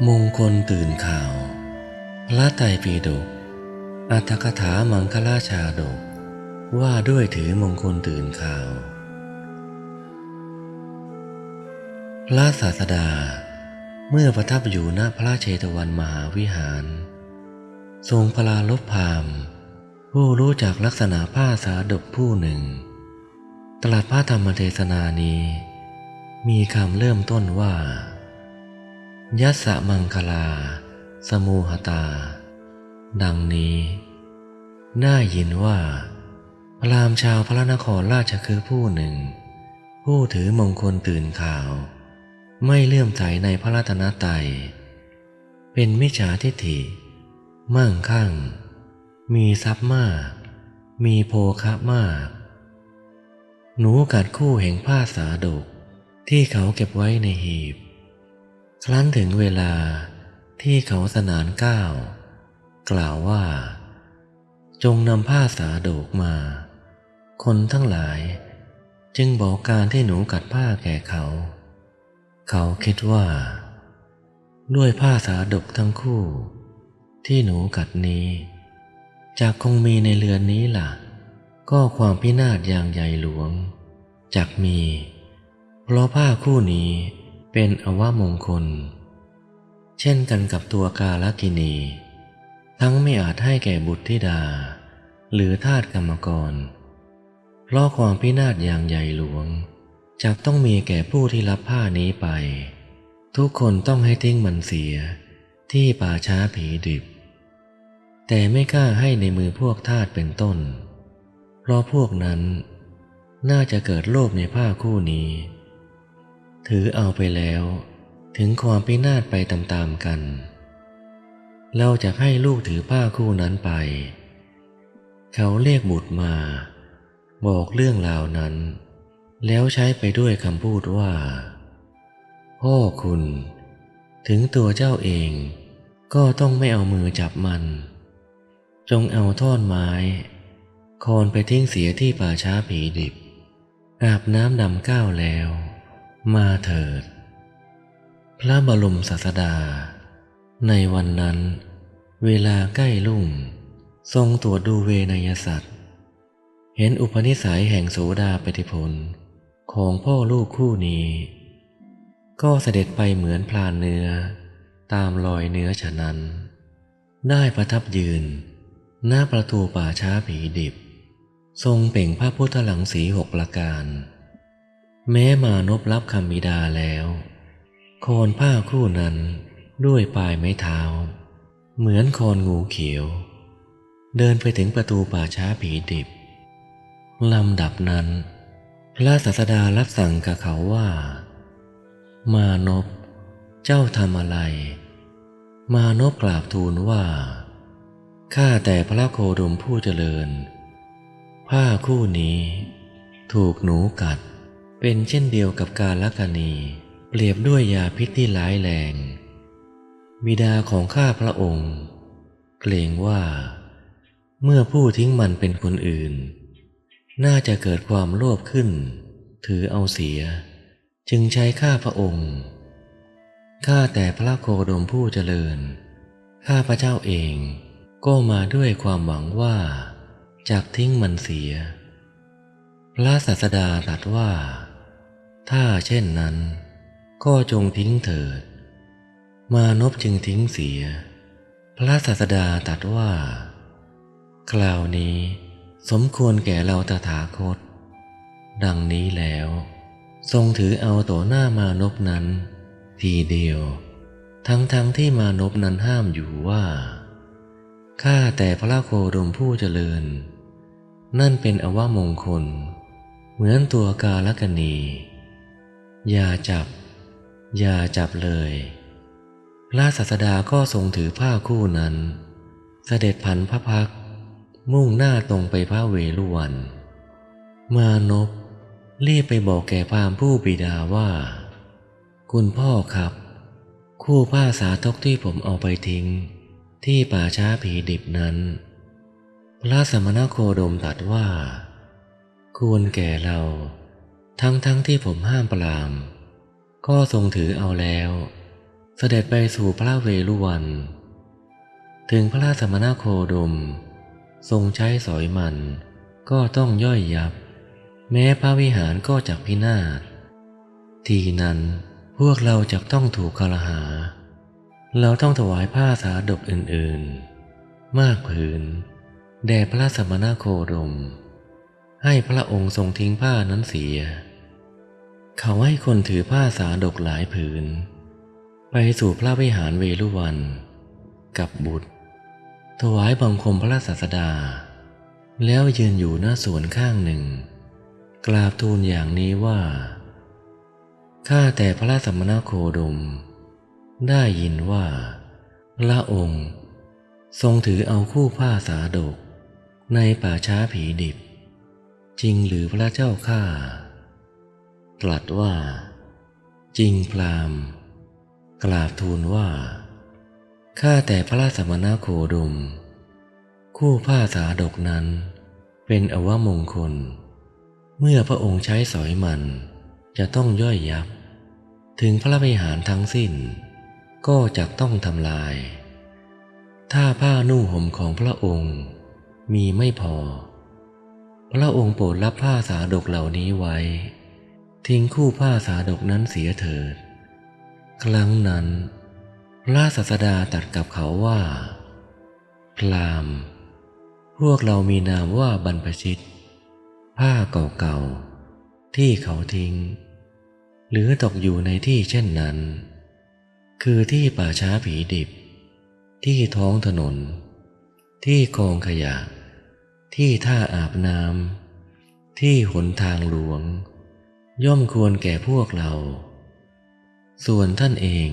มงคลตื่นข่าวพระไตรปิฎกอรรถกถามังคลาชาดกว่าด้วยถือมงคลตื่นข่าวพระศาสดาเมื่อประทับอยู่ณพระเชตวันมหาวิหารทรงปรารภพราหมณ์ผู้รู้จักลักษณะผ้าสาดกผู้หนึ่งตรัสพระธรรมเทศนานี้มีคำเริ่มต้นว่ายัสสะมังคลาสมูหตาดังนี้น่ายินว่าพราหมณ์ชาวพระนครราชคฤห์ผู้หนึ่งผู้ถือมงคลตื่นข่าวไม่เลื่อมใสในพระรัตนตรัยเป็นมิจฉาทิฏฐิมั่งคั่งมีทรัพย์มากมีโภคะมากหนูกัดคู่แห่งผ้าสาดกที่เขาเก็บไว้ในหีบครั้นถึงเวลาที่เขาสนานก้าวกล่าวว่าจงนำผ้าสาดกมาคนทั้งหลายจึงบอกการที่หนูกัดผ้าแก่เขาเขาคิดว่าด้วยผ้าสาดกทั้งคู่ที่หนูกัดนี้จากคงมีในเรือนนี้ล่ะก็ความพินาศอย่างใหญ่หลวงจักมีเพราะผ้าคู่นี้เป็นอวมงคลเช่นกันกับตัวกาลกิณีทั้งไม่อาจให้แก่บุตรธิดาหรือทาสกรรมกรเพราะความพินาศอย่างใหญ่หลวงจักต้องมีแก่ผู้ที่รับผ้านี้ไปทุกคนต้องให้ทิ้งมันเสียที่ป่าช้าผีดิบแต่ไม่กล้าให้ในมือพวกทาสเป็นต้นเพราะพวกนั้นน่าจะเกิดโลภในผ้าคู่นี้ถือเอาไปแล้วถึงความพินาศไปตามๆกันเราจะให้ลูกถือผ้าคู่นั้นไปเขาเรียกบุตรมาบอกเรื่องราวนั้นแล้วใช้ไปด้วยคำพูดว่าพ่อคุณถึงตัวเจ้าเองก็ต้องไม่เอามือจับมันจงเอาท่อนไม้โคนไปทิ้งเสียที่ป่าช้าผีดิบอาบน้ำดำก้าวแล้วมาเถิดพระบรมศาสดาในวันนั้นเวลาใกล้รุ่งทรงตรวจดูเวนยสัตว์เห็นอุปนิสัยแห่งโสดาปัตติผลของพ่อลูกคู่นี้ก็เสด็จไปเหมือนพลานเนื้อตามรอยเนื้อฉะนั้นได้ประทับยืนหน้าประตูป่าช้าผีดิบทรงเปล่งพระพุทธลังสี6ประการแม้มานพรับคำบิดาแล้วโคนผ้าคู่นั้นด้วยปลายไม้เท้าเหมือนโคนงูเขียวเดินไปถึงประตูป่าช้าผีดิบลำดับนั้นพระศาสดารับสั่งกับเขาว่ามานพเจ้าทำอะไรมานพกราบทูลว่าข้าแต่พระโคดมผู้เจริญผ้าคู่นี้ถูกหนูกัดเป็นเช่นเดียวกับกาลกิณีเปรียบด้วยยาพิษที่ร้ายแรงบิดาของข้าพระองค์เกรงว่าเมื่อผู้ทิ้งมันเป็นคนอื่นน่าจะเกิดความโลภขึ้นถือเอาเสียจึงใช้ข้าพระองค์ข้าแต่พระโคดมผู้เจริญข้าพระเจ้าเองก็มาด้วยความหวังว่าจากทิ้งมันเสียพระศาสดาตรัสว่าถ้าเช่นนั้นก็จงทิ้งเถิดมานพจึงทิ้งเสียพระศาสดาตรัสว่าคราวนี้สมควรแก่เราตถาคตดังนี้แล้วทรงถือเอาต่อหน้ามานพนั้นทีเดียวทั้งที่มานพนั้นห้ามอยู่ว่าข้าแต่พระโคดมผู้เจริญนั่นเป็นอวมงคลเหมือนตัวกาลกิณีอย่าจับเลยพระศาสดาก็ทรงถือผ้าคู่นั้นเสด็จผันพระพักตร์มุ่งหน้าตรงไปพระเวฬุวันมานพรีบไปบอกแก่พราหมณ์ผู้บิดาว่าคุณพ่อครับคู่ผ้าสาทกที่ผมเอาไปทิ้งที่ป่าช้าผีดิบนั้นพระสมณโคดมตรัสว่าควรแก่เราทั้งที่ผมห้ามปรามก็ทรงถือเอาแล้ว เสด็จไปสู่พระเวฬุวันถึงพระราชสมณโคดมทรงใช้สอยมันก็ต้องย่อยยับแม้พระวิหารก็จักพินาศทีนั้นพวกเราจะต้องถูกคารหาเราต้องถวายผ้าสาดกอื่นๆมากผืนแด่พระสมณโคดมให้พระองค์ทรงทิ้งผ้านั้นเสียเขาให้คนถือผ้าสาดกหลายผืนไปสู่พระวิหารเวฬุวันกับบุตรถวายบังคมพระศาสดาแล้วยืนอยู่หน้าสวนข้างหนึ่งกราบทูลอย่างนี้ว่าข้าแต่พระสมณโคดมได้ยินว่าพระองค์ทรงถือเอาคู่ผ้าสาดกในป่าช้าผีดิบจริงหรือพระเจ้าข้าตรัสว่าจริงพราหมณ์กราบทูลว่าข้าแต่พระสมณโคดมคู่ผ้าสาดกนั้นเป็นอวมงคลเมื่อพระองค์ใช้สอยมันจะต้องย่อยยับถึงพระวิหารทั้งสิ้นก็จะต้องทำลายถ้าผ้านุ่งห่มของพระองค์มีไม่พอพระองค์โปรดรับผ้าสาดกเหล่านี้ไว้ทิ้งคู่ผ้าสาดกนั้นเสียเถิดครั้งนั้นพระศาสดาตรัสกับเขาว่าพราหมณ์พวกเรามีนามว่าบรรพชิตผ้าเก่าๆที่เขาทิ้งหรือตกอยู่ในที่เช่นนั้นคือที่ป่าช้าผีดิบที่ท้องถนนที่กองขยะที่ท่าอาบน้ำที่หนทางหลวงย่อมควรแก่พวกเราส่วนท่านเอง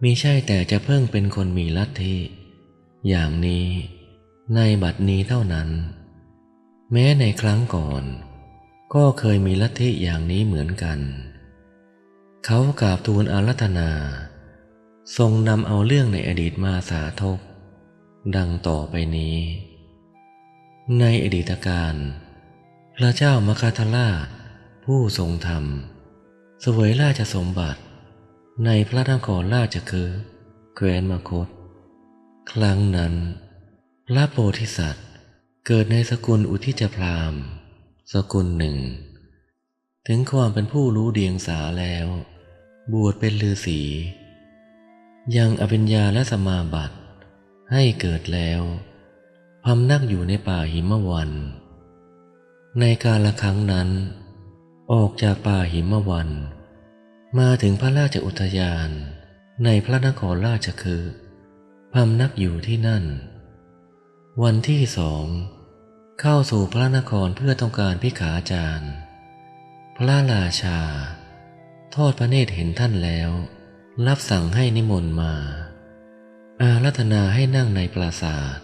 มิใช่แต่จะเพิ่งเป็นคนมีลัทธิอย่างนี้ในบัดนี้เท่านั้นแม้ในครั้งก่อนก็เคยมีลัทธิอย่างนี้เหมือนกันเขากราบทูลอาราธนาทรงนำเอาเรื่องในอดีตมาสาธกดังต่อไปนี้ในอดีตการพระเจ้ามคธราชผู้ทรงธรรมเสวยราชสมบัติในพระนครราชคฤห์แคว้นมคธครั้งนั้นพระโพธิสัตว์เกิดในสกุลอุทิจพราหมณ์สกุลหนึ่งถึงความเป็นผู้รู้เดียงสาแล้วบวชเป็นฤาษียังอภิญญาและสมาบัติให้เกิดแล้วพำนักอยู่ในป่าหิมวันในกาลครั้งนั้นออกจากป่าหิมวันมาถึงพระราชอุทยานในพระนครราชคฤห์พำนักอยู่ที่นั่นวันที่2เข้าสู่พระนครเพื่อต้องการภิกขาจารย์พระราชาทอดพระเนตรเห็นท่านแล้วรับสั่งให้นิมนต์มาอาราธนาให้นั่งในปราสาท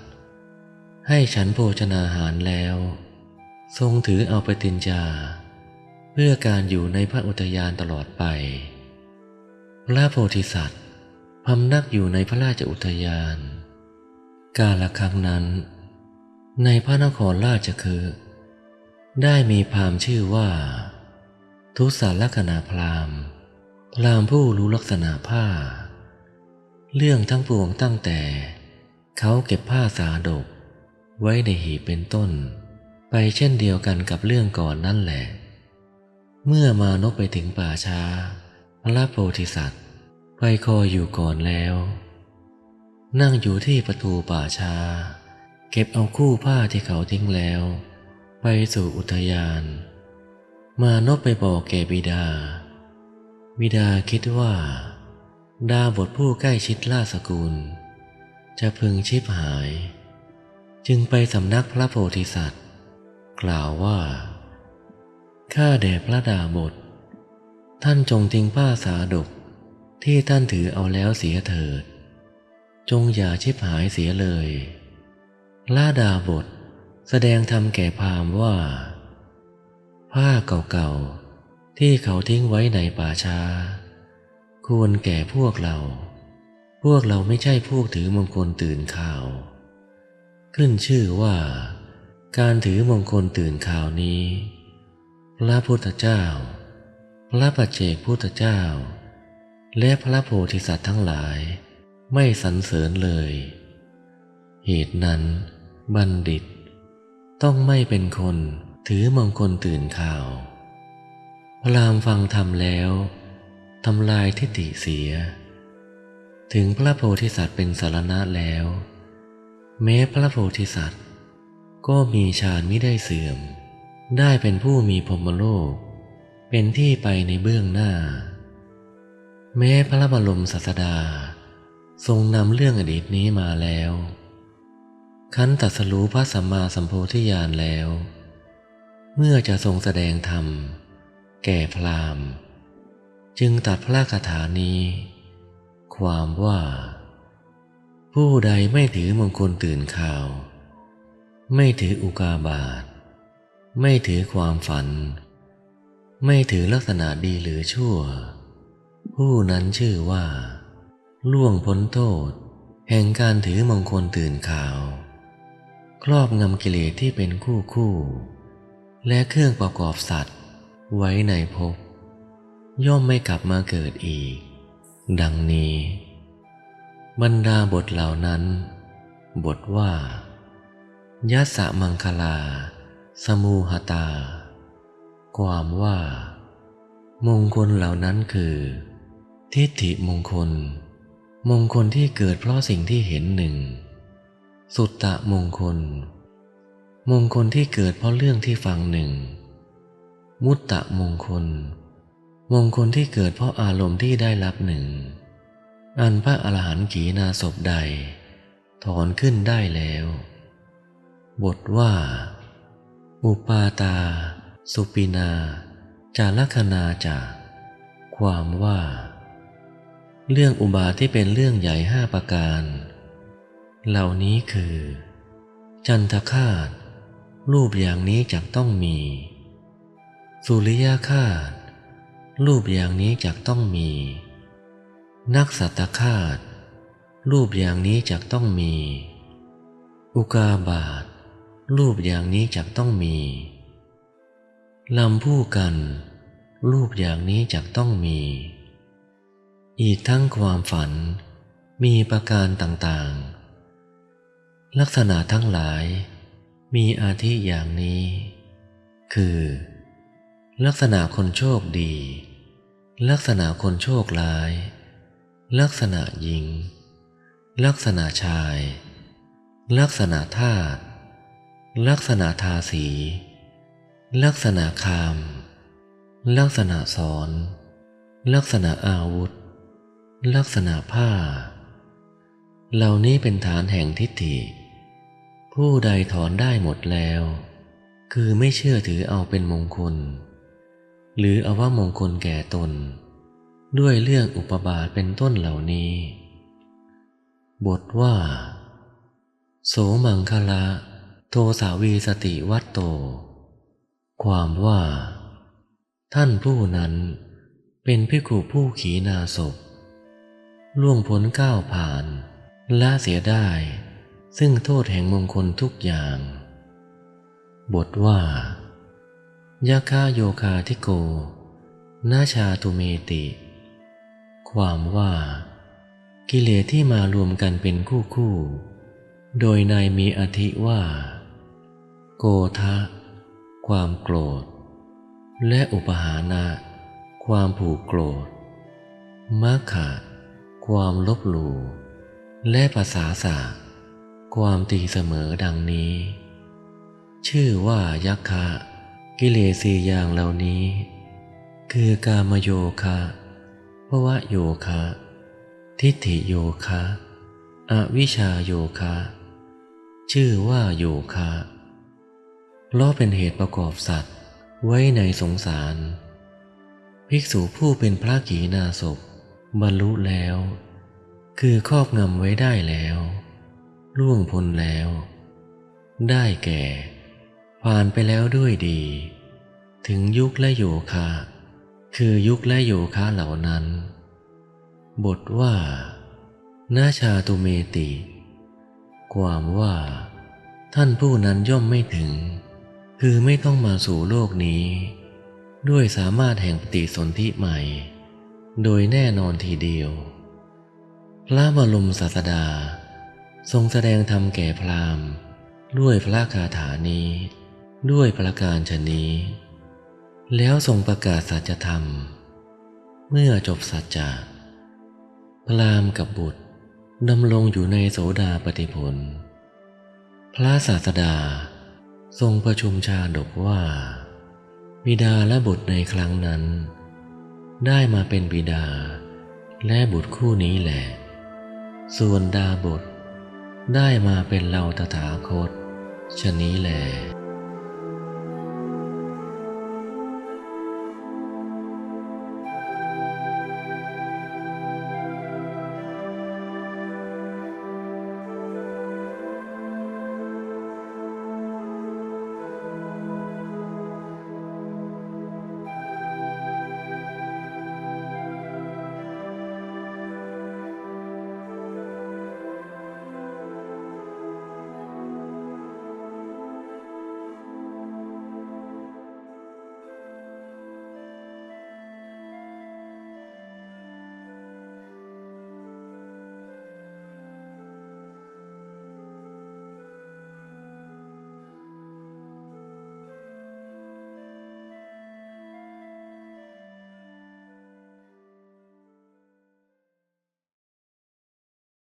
ให้ฉันโภชนาหารแล้วทรงถือเอาปฏิญญาเพื่อการอยู่ในพระอุทยานตลอดไปพระโพธิสัตว์พำนักอยู่ในพระราชอุทยานกาลครั้งนั้นในพระนครราชคฤห์ได้มีพราหมณ์ชื่อว่าทุสาลักขณาพราหมณ์พราหมณ์ผู้รู้ลักษณะผ้าเรื่องทั้งปวงตั้งแต่เขาเก็บผ้าสาดกไว้ในหีบเป็นต้นไปเช่นเดียวกันกับเรื่องก่อนนั่นแหละเมื่อมานพไปถึงป่าช้าพระโพธิสัตว์ไปคอยอยู่ก่อนแล้วนั่งอยู่ที่ประตูป่าช้าเก็บเอาคู่ผ้าที่เขาทิ้งแล้วไปสู่อุทยานมานพไปบอกแก่บิดาคิดว่าดาบทผู้ใกล้ชิดราชสกุลจะพึงชิบหายจึงไปสำนักพระโพธิสัตว์กล่าวว่าข้าแด่พระดาบทท่านจงทิ้งผ้าสาดกที่ท่านถือเอาแล้วเสียเถิดจงอย่าชิบหายเสียเลยพระดาบทแสดงธรรมแก่พราหมณ์ว่าผ้าเก่าๆที่เขาทิ้งไว้ในป่าช้าควรแก่พวกเราไม่ใช่พวกถือมงคลตื่นข่าวขึ้นชื่อว่าการถือมงคลตื่นข่าวนี้พระพุทธเจ้าพระปัจเจกพุทธเจ้า และพระโพธิสัตว์ทั้งหลายไม่สรรเสริญเลยเหตุนั้นบัณฑิตต้องไม่เป็นคนถือมงคลตื่นข่าวพราหมณ์ฟังธรรมแล้วทำลายทิฏฐิเสียถึงพระโพธิสัตว์เป็นสรณะแล้วแม้พระโพธิสัตว์ก็มีฌานมิได้เสื่อมได้เป็นผู้มีพรหมโลกเป็นที่ไปในเบื้องหน้าแม้พระบรมศาสดาทรงนำเรื่องอดีตนี้มาแล้วคันตรัสรู้พระสัมมาสัมโพธิญาณแล้วเมื่อจะทรงแสดงธรรมแก่พราหมณ์จึงตรัสพระคาถานี้ความว่าผู้ใดไม่ถือมงคลตื่นข่าวไม่ถืออุกาบาตไม่ถือความฝันไม่ถือลักษณะดีหรือชั่วผู้นั้นชื่อว่าล่วงพ้นโทษแห่งการถือมงคลตื่นข่าวครอบงำกิเลสที่เป็นคู่และเครื่องประกอบสัตว์ไว้ในภพย่อมไม่กลับมาเกิดอีกดังนี้บรรดาบทเหล่านั้นบทว่ายัสสะมังคลาสมูหตาความว่ามงคลเหล่านั้นคือทิฏฐิมงคลมงคลที่เกิดเพราะสิ่งที่เห็นหนึ่งสุตตะมงคลมงคลที่เกิดเพราะเรื่องที่ฟังหนึ่งมุตตะมงคลมงคลที่เกิดเพราะอารมณ์ที่ได้รับหนึ่งอันพระอรหันต์ขีณาสพใดถอนขึ้นได้แล้วบทว่าอุปาตาสุปินาจาลัคนาจาความว่าเรื่องอุบาทที่เป็นเรื่องใหญ่5ประการเหล่านี้คือจันทคาตรูปอย่างนี้จักต้องมีสุริยคาตรูปอย่างนี้จักต้องมีนักสัตตคาตรูปอย่างนี้จักต้องมีอุกาบาตรูปอย่างนี้จักต้องมีลำผู้กันรูปอย่างนี้จักต้องมีอีกทั้งความฝันมีประการต่างๆลักษณะทั้งหลายมีอาทิอย่างนี้คือลักษณะคนโชคดีลักษณะคนโชคร้ายลักษณะหญิงลักษณะชายลักษณะทาสลักษณะทาสีลักษณะคามลักษณะสอนลักษณะอาวุธลักษณะผ้าเหล่านี้เป็นฐานแห่งทิฏฐิผู้ใดถอนได้หมดแล้วคือไม่เชื่อถือเอาเป็นมงคลหรือเอาว่ามงคลแก่ตนด้วยเรื่องอุปบาทเป็นต้นเหล่านี้บทว่าโสมังคละโทสาวีสติวัตโตความว่าท่านผู้นั้นเป็นภิกขุผู้ขีณาสพล่วงพ้นก้าวผ่านละเสียได้ซึ่งโทษแห่งมงคลทุกอย่างบทว่ายะคาโยคาทิโกนาชาตุเมติความว่ากิเลสที่มารวมกันเป็นคู่โดยในมีอธิว่าโกทะความโกรธและอุปหานะความผูกโกรธมัคคะความลบหลู่และภาษาสะความตีเสมอดังนี้ชื่อว่ายัคคะกิเลส4อย่างเหล่านี้คือกามโยคะภวโยคะทิฏฐิโยคะอวิชชาโยคะชื่อว่าโยคะเพราะเป็นเหตุประกอบสัตว์ไว้ในสงสารภิกษุผู้เป็นพระขีณาสพบรรลุแล้วคือครอบงำไว้ได้แล้วล่วงพ้นแล้วได้แก่ผ่านไปแล้วด้วยดีถึงยุคและโยคะคือยุคและโยคะเหล่านั้นบทว่านาชาตุเมติความว่าท่านผู้นั้นย่อมไม่ถึงคือไม่ต้องมาสู่โลกนี้ด้วยสามารถแห่งปฏิสนธิใหม่ โดยแน่นอนทีเดียว พระบรมศาสดาทรงแสดงธรรมแก่พราหมณ์ด้วยพระคาถานี้ด้วยประการฉะนี้แล้วทรงประกาศสัจธรรมเมื่อจบสัจจะพราหมณ์กับบุตรดำรงอยู่ในโสดาปัตติผลพระศาสดาทรงประชุมชาดกว่าบิดาและบุตรในครั้งนั้นได้มาเป็นบิดาและบุตรคู่นี้แหละส่วนดาบทได้มาเป็นเราตถาคตฉะนี้แหละ